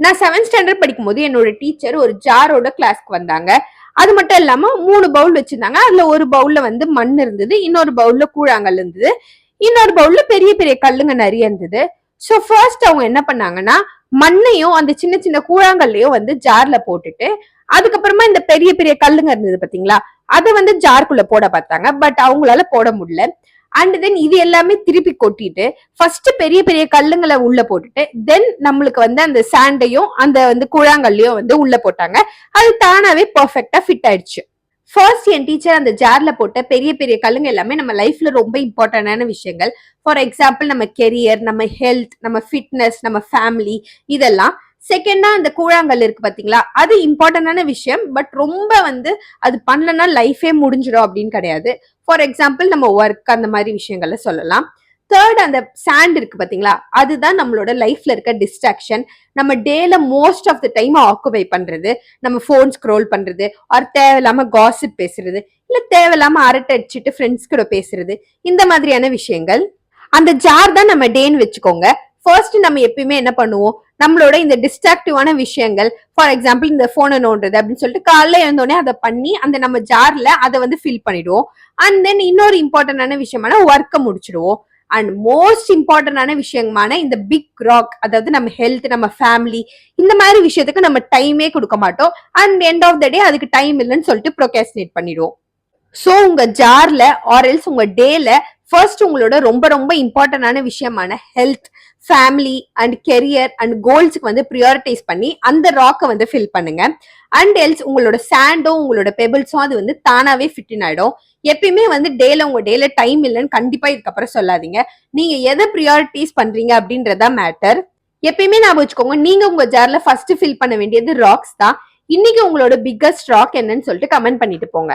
நான் 7th standard படிக்கும் போது என்னோட டீச்சர் ஒரு ஜாரோட கிளாஸ்க்கு வந்தாங்க. அது மட்டும் இல்லாம 3 பவுல் வச்சிருந்தாங்க. அதுல ஒரு பவுல்ல வந்து மண் இருந்தது, இன்னொரு பவுல்ல கூழாங்கல் இருந்தது, இன்னொரு பவுல்ல பெரிய பெரிய கல்லுங்க நிறைய இருந்தது. சோ ஃபர்ஸ்ட் அவங்க என்ன பண்ணாங்கன்னா மண்ணையும் அந்த சின்ன சின்ன கூழாங்கல்லையும் வந்து ஜார்ல போட்டுட்டு, அதுக்கப்புறமா இந்த பெரிய பெரிய கல்லுங்க இருந்தது பாத்தீங்களா, அதை வந்து ஜார்க்குள்ள போட பார்த்தாங்க. பட் அவங்களால போட முடியல. அண்ட் தென் இது எல்லாமே திருப்பி கொட்டிட்டு ஃபர்ஸ்ட் பெரிய பெரிய கல்லுங்களை உள்ள போட்டுட்டு தென் நம்மளுக்கு வந்து அந்த சாண்டையும் அந்த வந்து கூழாங்கல்லையும் வந்து உள்ள போட்டாங்க. அது தானாவே பர்ஃபெக்டா ஃபிட் ஆயிடுச்சு. ஃபர்ஸ்ட் என் டீச்சர் அந்த ஜார்ல போட்ட பெரிய பெரிய கல்லுங்க எல்லாமே நம்ம லைஃப்ல ரொம்ப இம்பார்ட்டன்டான விஷயங்கள். ஃபார் எக்ஸாம்பிள் நம்ம கெரியர், நம்ம ஹெல்த், நம்ம ஃபிட்னஸ், நம்ம ஃபேமிலி, இதெல்லாம். செகண்டா அந்த கூழாங்கல் இருக்கு பாத்தீங்களா, அது இம்பார்ட்டன்டான விஷயம். பட் ரொம்ப வந்து அது பண்ணலன்னா லைஃபே முடிஞ்சிடும் அப்படின்னு கிடையாது. ஃபார் எக்ஸாம்பிள் நம்ம ஒர்க் அந்த மாதிரி விஷயங்கள்ல சொல்லலாம். தேர்ட் அந்த சாண்ட் இருக்கு பாத்தீங்களா, அதுதான் நம்மளோட லைஃப்ல இருக்க டிஸ்ட்ராக்ஷன். நம்ம டேல most of the time occupy பண்றது, நம்ம போன் ஸ்க்ரோல் பண்றது, ஆர் தேவையில்லாம காசிப் பேசுறது, இல்ல தேவையில்லாம அரட்டை அடிச்சுட்டு ஃப்ரெண்ட்ஸ் கூட பேசுறது, இந்த மாதிரியான விஷயங்கள். அந்த ஜார் தான் நம்ம டேன்னு வச்சுக்கோங்க. ஃபர்ஸ்ட் நம்ம எப்பயுமே என்ன பண்ணுவோம், நம்மளோட இந்த டிஸ்ட்ராக்டிவான விஷயங்கள், ஃபார் எக்ஸாம்பிள் இந்த போனை நோண்டுறது அப்படின்னு சொல்லிட்டு காலைல எழுந்தோடனே அதை பண்ணி அந்த நம்ம ஜார்ல அதை வந்து ஃபில் பண்ணிடுவோம். அண்ட் தென் இன்னொரு இம்பார்ட்டன்டான விஷயமான ஒர்க்கை முடிச்சிடுவோம். அண்ட் மோஸ்ட் இம்பார்ட்டன்டான விஷயமான இந்த பிக் ராக், அதாவது நம்ம ஹெல்த், நம்ம ஃபேமிலி, இந்த மாதிரி விஷயத்துக்கு நம்ம டைமே கொடுக்க மாட்டோம். அண்ட் எண்ட் ஆஃப் த டே அதுக்கு டைம் இல்லைன்னு சொல்லிட்டு ப்ரோகாஸ்டினேட் பண்ணிடுவோம். சோ உங்க ஜார்ல ஆர்எல்ஸ் உங்க டேல ஃபர்ஸ்ட் உங்களோட ரொம்ப ரொம்ப இம்பார்ட்டன்டான விஷயமான health, family and career and கோல்ஸ்க்கு வந்து ப்ரியாரிட்டைஸ் பண்ணி அந்த ராக்கை வந்து ஃபில் பண்ணுங்க. அண்ட் எல்ஸ் உங்களோட சாண்டும் உங்களோட பெபிள்ஸும் அது வந்து தானாவே ஃபிட்டின் ஆயிடும். எப்பயுமே வந்து உங்க டேல டைம் இல்லைன்னு கண்டிப்பா இதுக்கப்புறம் சொல்லாதீங்க. நீங்க எதை ப்ரியாரிட்டைஸ் பண்றீங்க அப்படின்றதா மேட்டர். எப்பயுமே ஞாபகம் வச்சுக்கோங்க, நீங்க உங்க ஜார்ல ஃபர்ஸ்ட் ஃபில் பண்ண வேண்டியது ராக்ஸ் தான். இன்னைக்கு உங்களோட பிக்கஸ்ட் ராக் என்னன்னு சொல்லிட்டு கமெண்ட் பண்ணிட்டு போங்க.